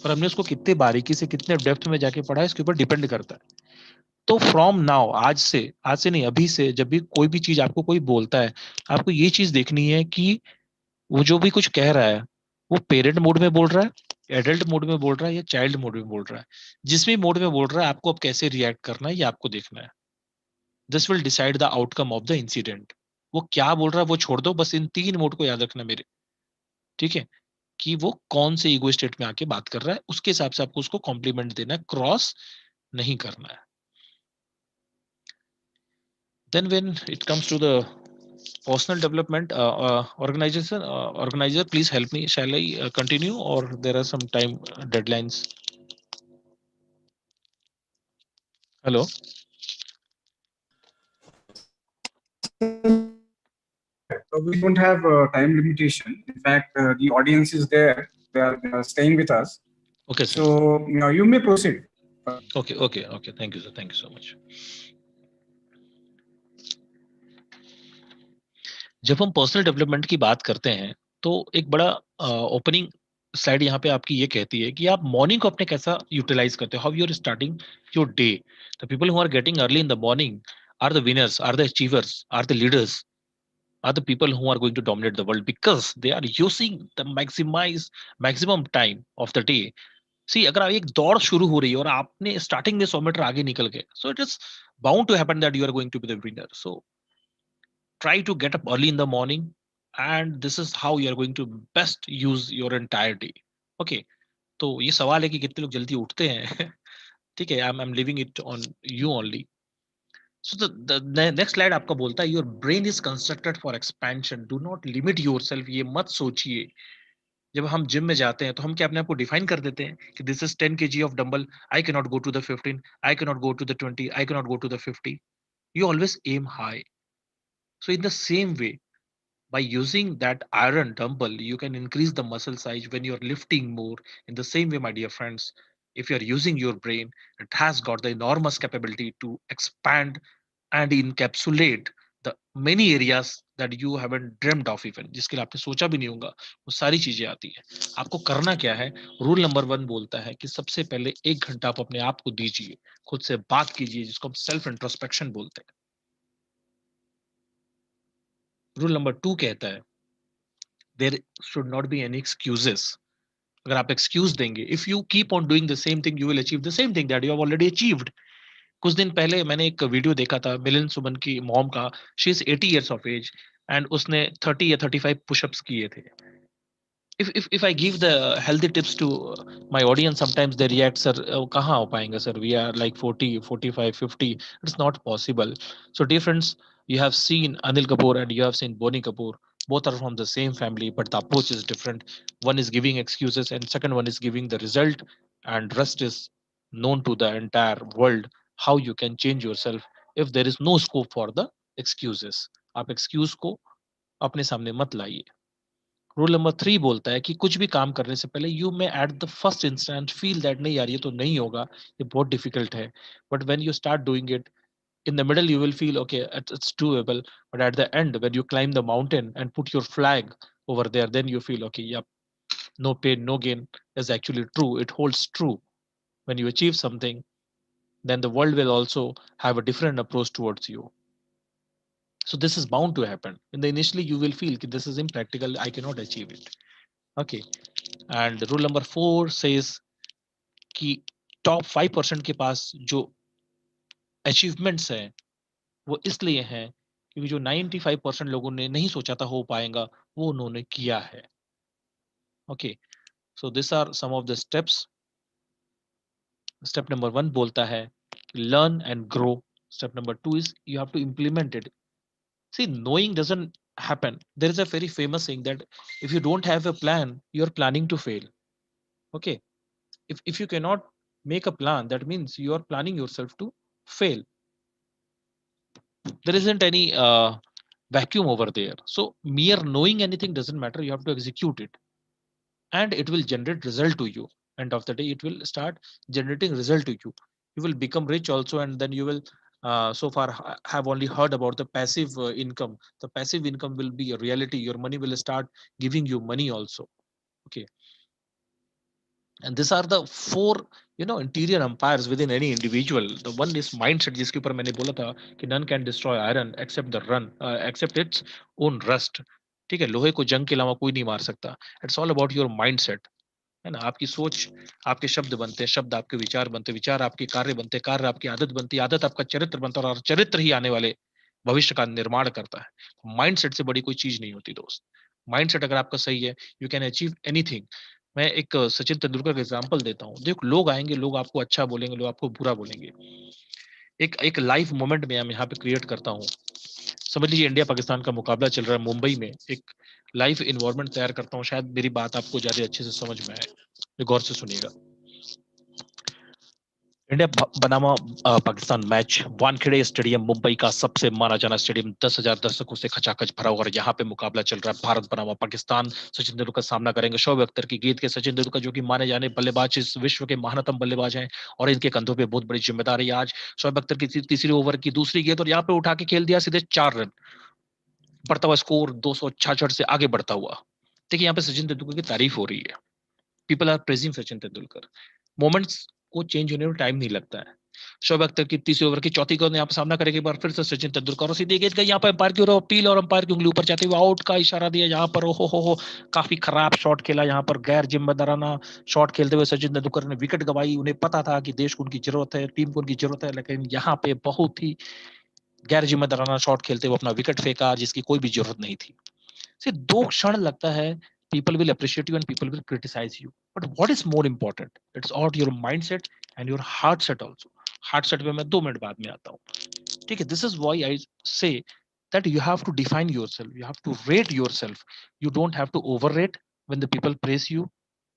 पर हमने उसको कितने बारीकी से, कितने डेप्थ में जाके पढ़ा है, इसके ऊपर डिपेंड करता है। तो फ्रॉम नाउ, आज से नहीं, अभी से जब भी कोई भी चीज आपको कोई बोलता है, आपको ये चीज देखनी है कि वो जो भी कुछ कह रहा है, वो पेरेंट मोड में बोल रहा है, एडल्ट मोड में बोल रहा है, या चाइल्ड मोड में बोल रहा है। जिस भी मोड में बोल रहा है, आपको अब कैसे रिएक्ट करना है ये आपको देखना है। This will decide the outcome of the incident. वो क्या बोल रहा है वो छोड़ दो, बस इन 3 मोड को याद रखना मेरे, ठीक है, कि वो कौन से ईगो स्टेट में आके बात कर रहा है, उसके हिसाब से आपको उसको कॉम्प्लीमेंट देना है, क्रॉस नहीं करना है। Then when it comes to the personal development, organizer, please help me. Shall I continue, or there are some time deadlines? Hello. We don't have a time limitation. In fact, the audience is there. They are staying with us. Okay, sir. So you may proceed. Okay. Thank you, sir. Thank you so much. जब हम personal development की बात करते हैं, तो एक बड़ा opening slide यहाँ पे आपकी ये कहती है कि आप मॉर्निंग को अपने कैसा यूटिलाइज करते हो, how you are starting your day. The people who are getting early in the morning are the winners, are the achievers, are the leaders, are the people who are going to dominate the world, because they are using the maximum time of the day. See, अगर आप एक दौड़ शुरू हो रही है और आपने स्टार्टिंग में 100 मीटर आगे निकल गए, so it is bound to happen that you are going to be the winner. So try to get up early in the morning, and this is how you are going to best use your entire day. Okay, तो ये सवाल है कि कितने लोग जल्दी उठते हैं। ठीक है, I'm leaving it on you only. So the next slide आपका बोलता है, your brain is constructed for expansion, do not limit yourself। ये मत सोचिए, जब हम जिम में जाते हैं तो हम क्या अपने आप को डिफाइन कर देते हैं कि this is 10 kg of dumbbell, I can not go to the 15, I can not go to the 20, I can not go to the 50। You always aim high. So in the same way, by using that iron dumbbell, you can increase the muscle size when you're lifting more. In the same way, my dear friends, if you're using your brain, it has got the enormous capability to expand and encapsulate the many areas that you haven't dreamed of, even जिसके लिए आपने सोचा भी नहीं होगा, वो सारी चीजें आती है। आपको करना क्या है, रूल नंबर 1 बोलता है कि सबसे पहले 1 घंटा आप अपने आप को दीजिए, खुद से बात कीजिए, जिसको हम सेल्फ इंट्रोस्पेक्शन बोलते हैं। रूल नंबर 2 कहता है, there should not be any excuses। अगर आप एक्सक्यूज देंगे, if you keep on doing the same thing, you will achieve the same thing that you have already achieved. कुछ दिन पहले मैंने एक वीडियो देखा था मिलिंद सुमन की मॉम का, she is 80 years of age, and उसने 30 या 35 पुशअप्स किए थे। if I give the healthy tips to my audience, sometimes they react, sir, कहाँ हो पाएंगे sir, we are like 40, 45, 50, it's not possible। So dear friends, you have seen Anil Kapoor and you have seen Boni Kapoor, both are from the same family, but the approach is different। One is giving excuses and second one is giving the result, and rest is known to the entire world how you can change yourself if there is no scope for the excuses। आप excuse को अपने सामने मत लाइए। Rule number 3 बोलता है कि कुछ भी काम करने से पहले you may at the first instant feel that नहीं यार ये तो नहीं होगा, ये बहुत डिफिकल्ट है, but when you start doing it, in the middle you will feel okay, it's doable, but at the end when you climb the mountain and put your flag over there, then you feel okay, yep, no pain no gain is actually true, it holds true। when you achieve something, then the world will also have a different approach towards you। so this is bound to happen in the initially, you will feel that this is impractical, I cannot achieve it, Okay, and rule number 4 says कि top 5% के पास जो achievements हैं वो इसलिए हैं क्योंकि जो 95% लोगों ने नहीं सोचा था हो पाएगा वो उन्होंने किया है. Okay, so this are some of the steps. Step number 1 बोलता है learn and grow. Step number 2 is you have to implement it. See, knowing doesn't happen. There is a very famous saying that if you don't have a plan, you're planning to fail. Okay. If you cannot make a plan, that means you are planning yourself to fail. There isn't any vacuum over there. So mere knowing anything doesn't matter. You have to execute it, and it will generate result to you. End of the day, it will start generating result to you. You will become rich also, and then you will. So far, have only heard about the passive income. The passive income will be a reality. Your money will start giving you money also. Okay, and these are the four interior empires within any individual. The one is mindset, जिसके ऊपर मैंने बोला था कि none can destroy iron except the run except its own rust. ठीक है, लोहे को जंग के अलावा कोई नहीं मार सकता. It's all about your mindset. है ना, आपकी सोच, आपके शब्द बनते हैं, शब्द आपके विचार बनते हैं, विचार आपके कार्य बनते हैं, कार्य आपकी आदत बनती है, आदत आपका चरित्र बनता है और चरित्र ही आने वाले भविष्य का निर्माण करता है. माइंडसेट से बड़ी कोई चीज नहीं होती दोस्त. माइंडसेट अगर आपका सही है, यू कैन अचीव एनीथिंग. मैं एक सचिन तेंदुलकर का एग्जांपल देता हूँ. देखो, लोग आएंगे, लोग आपको अच्छा बोलेंगे, लोग आपको बुरा बोलेंगे. एक एक लाइव मोमेंट में हम यहाँ पे क्रिएट करता हूँ. समझ लीजिए इंडिया पाकिस्तान का मुकाबला चल रहा है मुंबई में. एक लाइव इन्वायरमेंट तैयार करता हूँ, शायद मेरी बात आपको ज्यादा अच्छे से समझ में आए. गौर से सुनिएगा. इंडिया बनामा पाकिस्तान मैच, वानखेड़े स्टेडियम, मुंबई का सबसे माना जाना स्टेडियम, 10,000 दर्शकों से खचाखच भरा हुआ. और यहाँ पे मुकाबला चल रहा है भारत बनामा पाकिस्तान. सचिन तेंदुलकर सामना करेंगे शोएब अख्तर की गेंद के. सचिन तेंदुलकर जो कि माने जाने बल्लेबाज, इस विश्व के महानतम बल्लेबाज हैं और इनके कंधों पे बहुत बड़ी जिम्मेदारी है. आज शोएब अख्तर की तीसरी ओवर की दूसरी गेंद और यहाँ पे उठा के खेल दिया सीधे 4 रन. बढ़ता हुआ स्कोर 266 से आगे बढ़ता हुआ. देखिए, यहाँ पे सचिन तेंदुलकर की तारीफ हो रही है. People are praising Sachin Tendulkar. Moments को चेंज होने में टाइम नहीं लगता है. शोएब अख्तर की तीसरी ओवर की चौथी गेंद यहाँ पर सामना करेगी, बार फिर से सचिन तेंदुलकर और सीधे गेंद गई यहाँ पर अंपायर की ओर अपील और अंपायर की उंगली ऊपर जाते हुए आउट का इशारा दिया. यहाँ पर ओहो हो, काफी खराब शॉट खेला. यहाँ पर गैर जिम्मेदाराना शॉट खेलते हुए सचिन तेंदुलकर ने विकेट गवाई. उन्हें पता था कि देश को उनकी जरूरत है, टीम को उनकी जरूरत है, लेकिन यहाँ पे बहुत ही गैर जिम्मेदाराना शॉट खेलते हुए अपना विकेट फेंका जिसकी कोई भी जरूरत नहीं थी. सिर्फ 2 क्षण लगता है. People will appreciate you and people will criticize you. But what is more important? It's all your mindset and your heart set also. Heart set पे मैं 2 मिनट बाद में आता हूँ. ठीक है, this is why I say that you have to define yourself. You have to rate yourself. You don't have to overrate when the people praise you.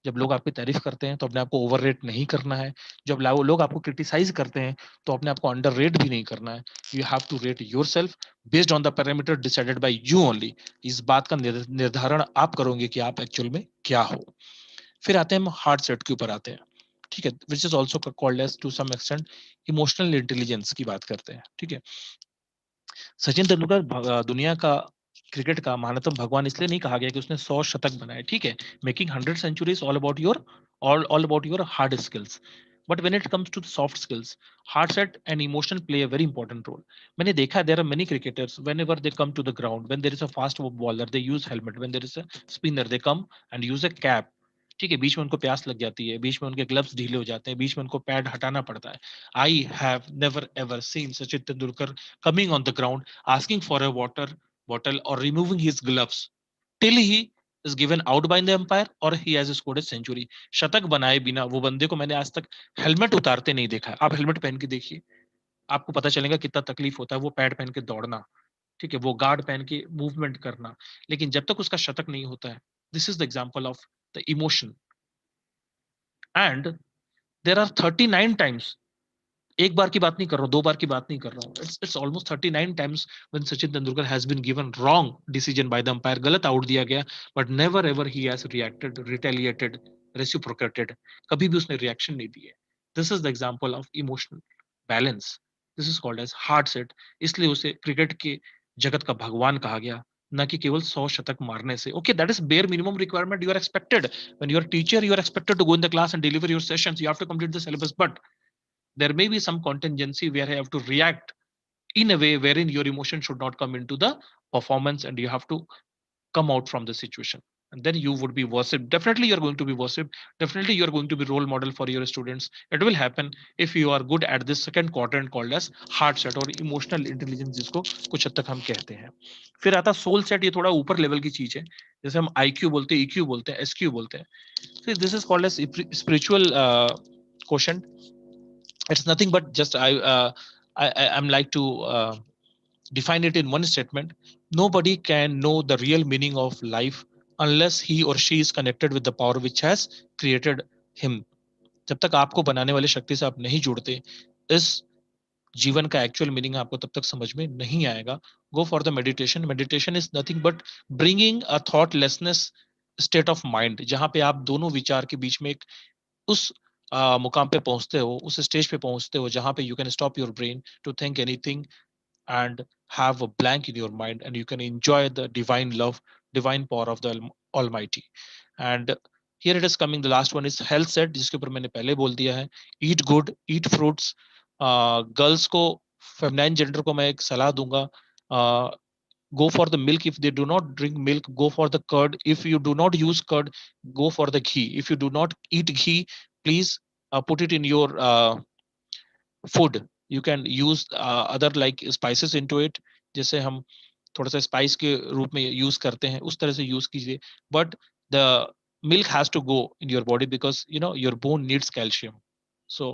जब लोग आपकी तारीफ करते हैं तो अपने आप को ओवररेट नहीं करना है. जब लोग आपको क्रिटिसाइज करते हैं तो अपने आप को अंडररेट भी नहीं करना है. You have to rate yourself based on the parameter decided by you only. इस बात का निर्धारण आप करोगे कि आप एक्चुअल में क्या हो. फिर आते हैं हम हार्ट सेट के ऊपर आते हैं. ठीक है, which is also called as to some extent emotional intelligence की बात करते हैं. ठीक है, सचिन तेंदुलकर दुनिया का क्रिकेट का महानतम भगवान इसलिए नहीं कहा गया कि उसने 100 शतक बनाए. ठीक है, making 100 centuries all about your hard skills. But when it comes to soft skills, heart set and emotion play a very important role. मैंने देखा there are many cricketers whenever they come to the ground, when there is a fast bowler they use helmet, when there is a spinner they come and use a cap. ठीक है, बीच में उनको प्यास लग जाती है, बीच में उनके ग्लव्स ढीले हो जाते हैं, बीच में उनको पैड हटाना पड़ता है. I have never ever seen Sachin Tendulkar coming on the ground, asking for a water bottle or removing his gloves till he is given out by the umpire or he has scored a century. शतक बनाए बिना वो बंदे को मैंने आज तक helmet उतारते नहीं देखा है. आप हेलमेट पहन के देखिए, आपको पता चलेगा कितना तकलीफ होता है वो पैड पहन के दौड़ना. ठीक है, वो गार्ड पहन के मूवमेंट करना. लेकिन जब तक उसका शतक नहीं होता है, this is the example of the emotion. And there are 39 times, एक बार की बात नहीं कर रहा हूँ, 2 बार की बात नहीं कर रहा हूँ. It's almost 39 times when Sachin Tendulkar has been given wrong decision by the umpire. गलत आउट दिया गया, but never ever he has reacted, retaliated, reciprocated. कभी भी उसने रिएक्शन नहीं दी है. This is the example of emotional balance. This is called as heart set. इसलिए उसे क्रिकेट के जगत का भगवान कहा गया, न कि केवल 100 शतक मारने से. Okay, that is bare minimum requirement you are expected. When you are teacher, you are expected to go in the class and deliver your sessions. You have to complete the syllabus, but there may be some contingency where you have to react in a way wherein your emotion should not come into the performance and you have to come out from the situation. and then you would be worshipped. Definitely you're going to be worshipped. Definitely you're going to be role model for your students. It will happen if you are good at this second quadrant called as heart set और emotional intelligence जिसको कुछ हद तक हम कहते हैं. फिर आता सोल सेट. ये थोड़ा ऊपर लेवल की चीज है. जैसे हम IQ बोलते हैं, EQ बोलते हैं, SQ बोलते हैं. So this is called as spiritual quotient. It's nothing but just I'm like to define it in one statement. Nobody can know the real meaning of life unless he or she is connected with the power which has created him. जब तक आपको बनाने वाली शक्ति से आप नहीं जुड़ते, इस जीवन का एक्चुअल मीनिंग आपको तब तक समझ में नहीं आएगा. Go for the meditation. Meditation is nothing but bringing a thoughtlessness state of mind, जहां पे आप दोनों विचार के बीच में एक उस मुकाम पे पहुंचते हो, उस स्टेज पे पहुंचते हो जहां पे you can stop your brain to think anything and have a blank in your mind, and you can enjoy the divine love, divine power of the Almighty. And here it is coming. The last one is health set, जिसके ऊपर मैंने पहले बोल दिया है. Eat good, eat fruits. Girls को, feminine gender को मैं एक सलाह दूंगा. Go for the milk. If they do not drink milk, go for the curd. If you do not use curd, go for the ghee. If you do not eat ghee, please put it in your food. You can use other like spices into it. जैसे हम थोड़ा सा spice के रूप में use करते हैं, उस तरह से यूज कीजिए. But the milk has to go in your body because your bone needs calcium. So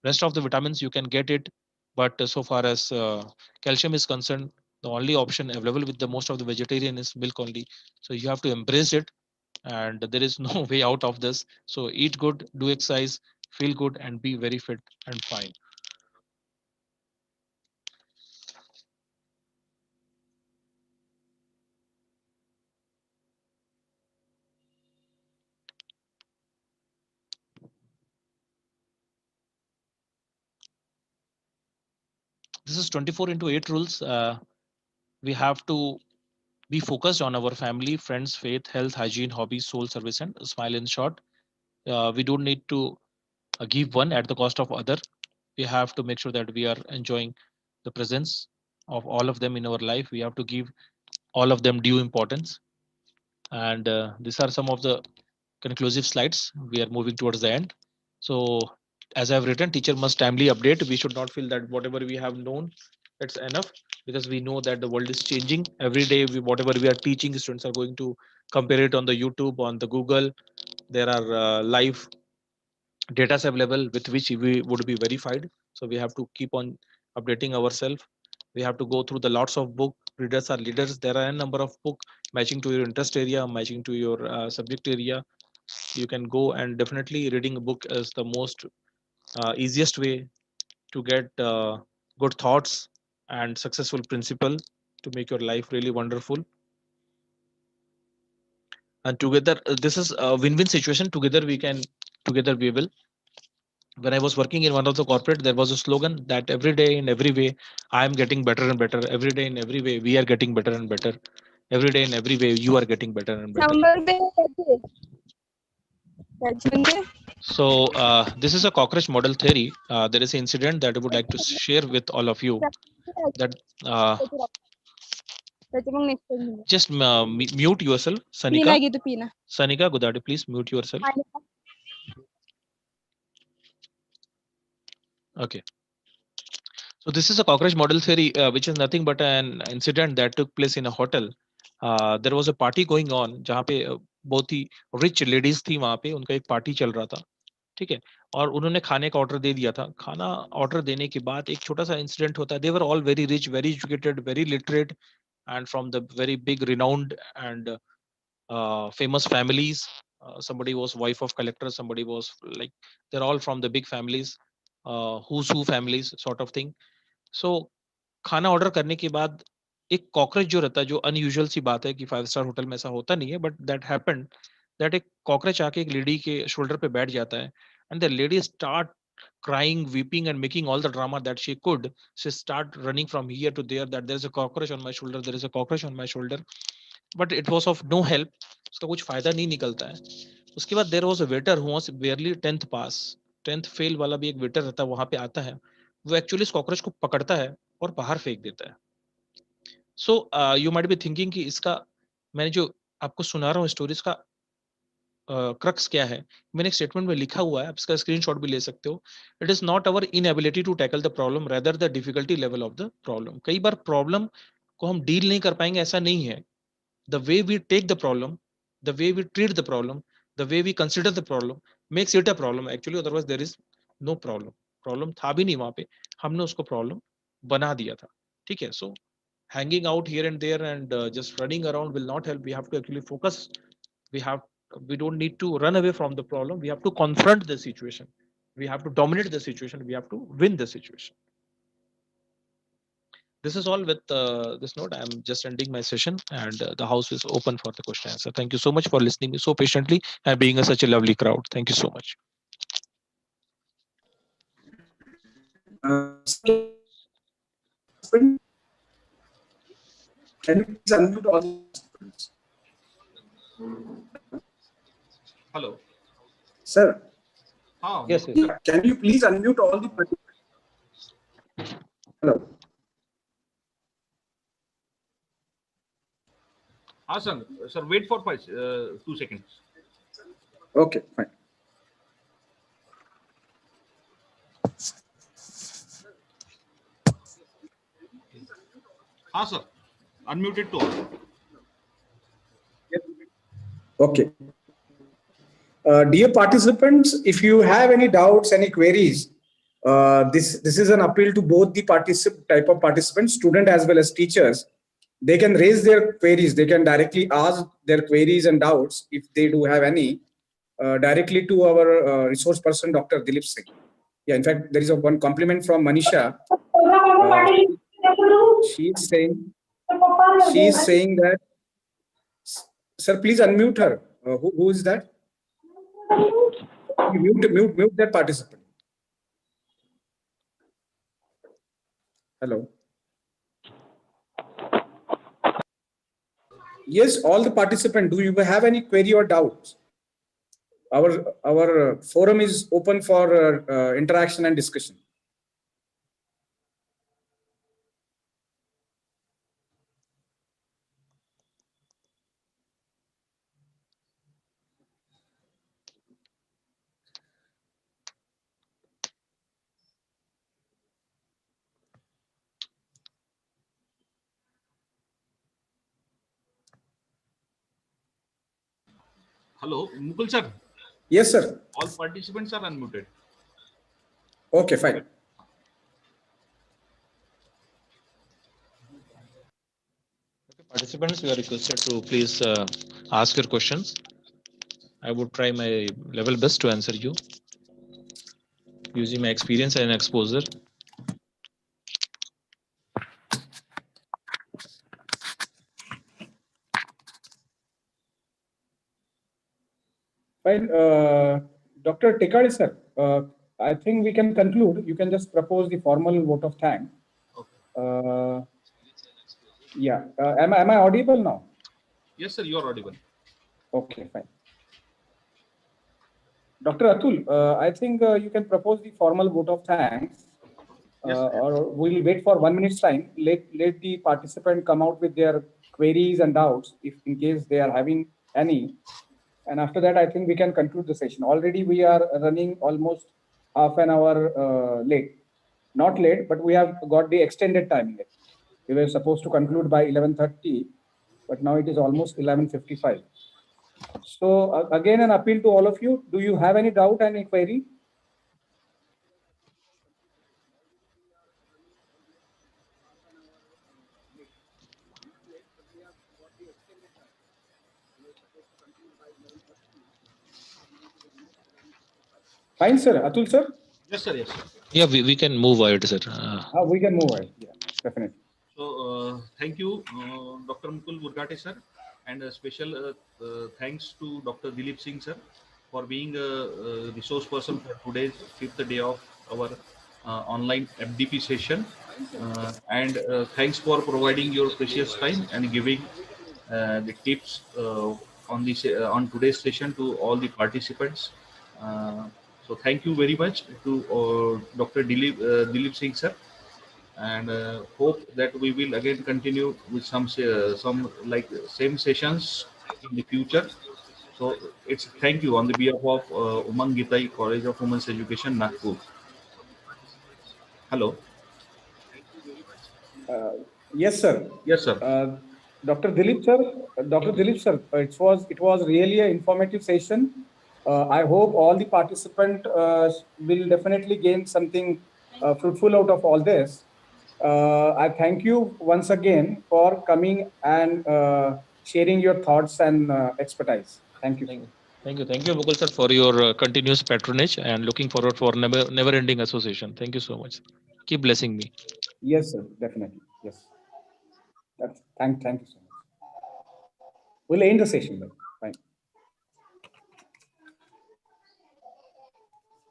rest of the vitamins you can get it, but so far as calcium is concerned, the only option available with the most of the vegetarian is milk only. So you have to embrace it, and there is no way out of this. So eat good, do exercise, feel good, and be very fit and fine. This is 24 into 8 rules. We have to be focused on our family, friends, faith, health, hygiene, hobbies, soul service, and smile. In short, we don't need to give one at the cost of other. We have to make sure that we are enjoying the presence of all of them in our life. We have to give all of them due importance. And these are some of the conclusive slides. We are moving towards the end. So as I've written, teacher must timely update. We should not feel that whatever we have known, it's enough, because we know that the world is changing every day. Whatever we are teaching, students are going to compare it on the YouTube, on the Google. There are live data available with which we would be verified. So we have to keep on updating ourselves. We have to go through the lots of book. Readers are leaders. There are a number of book matching to your interest area, matching to your subject area. You can go, and definitely reading a book is the most easiest way to get good thoughts and successful principle to make your life really wonderful. And together, this is a win-win situation. Together we will. When I was working in one of the corporate, there was a slogan that every day in every way, I am getting better and better. Every day in every way, we are getting better and better. Every day in every way, you are getting better and better. So this is a cockroach model theory. There is an incident that I would like to share with all of you. That just mute yourself, Sanika. Sanika Godade, please mute yourself. Okay. So this is a cockroach model theory, which is nothing but an incident that took place in a hotel. There was a party going on जहाँ पे बहुत ही rich ladies थी वहाँ पे, उनका एक party चल रहा था, ठीक है. और उन्होंने खाने का ऑर्डर दे दिया था. खाना ऑर्डर देने के बाद एक छोटा सा इंसिडेंट होता है. They were all very rich, very educated, very literate, and from the very big, renowned and famous families. Somebody was wife of collector, somebody was like, they're all from the big families, who's who families sort of thing. So खाना order करने के बाद एक cockroach जो रहता है, जो unusual सी बात है कि 5 स्टार होटल में ऐसा होता नहीं है, बट दैट हैपेंड, दैट एक कॉकरोच आके एक लेडी के शोल्डर पे बैठ जाता है. And the lady start crying, weeping, and making all the drama that she could. She start running from here to there, that there is a cockroach on my shoulder, there is a cockroach on my shoulder. But it was of no help. उसका कुछ फायदा नहीं निकलता है. उसके बाद there was a waiter who was barely 10th पास, 10th fail वाला भी एक वेटर रहता है, वहां पे आता है. वो एक्चुअली इस कॉकरोच को पकड़ता है और बाहर फेंक देता है. So you might be thinking कि इसका, मैंने जो आपको सुना रहा हूँ स्टोरीज का क्रक्स क्या है। मैंने एक स्टेटमेंट में लिखा हुआ है, आप इसका स्क्रीनशॉट भी ले सकते हो। It is not our inability to tackle the problem, rather the difficulty level of the problem. कई बार प्रॉब्लम को हम डील नहीं कर पाएंगे, ऐसा नहीं है। The way we take the problem, the way we treat the problem, the way we consider the problem makes it a problem actually, otherwise there is no problem. Problem था भी नहीं वहां पे, हमने उसको प्रॉब्लम बना दिया था। ठीक है, सो hanging out here and there and just running around will not help. We have to actually focus. we have we don't need to run away from the problem. We have to confront the situation. We have to dominate the situation. We have to win the situation. This is all. With this note, I'm just ending my session, and the house is open for the question answer. Thank you so much for listening me so patiently and being such a lovely crowd. Thank you so much. Can you please unmute all the participants? Hello. Sir, Yes, yes. can you please unmute all the participants? Hello. Sir, wait for 2 seconds. Okay, fine. Sir, unmuted to all. Okay. Dear participants, if you have any doubts, any queries, this is an appeal to both the type of participants, student as well as teachers. They can raise their queries. They can directly ask their queries and doubts, if they do have any, directly to our resource person, Dr. Dilip Singh. Yeah, in fact, there is one compliment from Manisha. She is saying that, sir, please unmute her. Who is that? Mute that participant. Hello. Yes, all the participants, do you have any query or doubts? Our forum is open for interaction and discussion. Hello, Mukul sir. Yes, sir. All participants are unmuted. Okay, fine. Participants, you are requested to please ask your questions. I would try my level best to answer you using my experience and exposure. Fine. Dr. Tikari, sir, I think we can conclude. You can just propose the formal vote of thanks. Okay. Yeah. Am I audible now? Yes, sir, you are audible. Okay, fine. Dr. Atul, I think you can propose the formal vote of thanks. Yes, or we'll wait for 1 minute's time. Let the participant come out with their queries and doubts, if in case they are having any. And after that, I think we can conclude the session. Already we are running almost half an hour late. Not late, but we have got the extended time. We were supposed to conclude by 11:30, but now it is almost 11:55. So again, an appeal to all of you. Do you have any doubt, any query? Fine, sir. Atul, sir? Yes, sir. Yes, sir. Yeah, we can move ahead, sir. We can move ahead. Yeah, definitely. So, thank you, Dr. Mukul Burgate, sir. And a special thanks to Dr. Dilip Singh, sir, for being a resource person for today's 5th day of our online FDP session. And thanks for providing your precious time and giving the tips on today's session to all the participants. So thank you very much to Dr. Dilip Singh, sir. And hope that we will again continue with some like same sessions in the future. So it's thank you on the behalf of Umang Gitai College of Women's Education, Nagpur. Hello. Yes, sir. Yes, sir. Dr. Dilip sir, it was really an informative session. I hope all the participants will definitely gain something fruitful out of all this. I thank you once again for coming and sharing your thoughts and expertise. Thank you. Thank you, Mukul sir, for your continuous patronage, and looking forward for never ending association. Thank you so much. Keep blessing me. Yes, sir. Definitely. Yes. Thank you so much. We'll end the session then.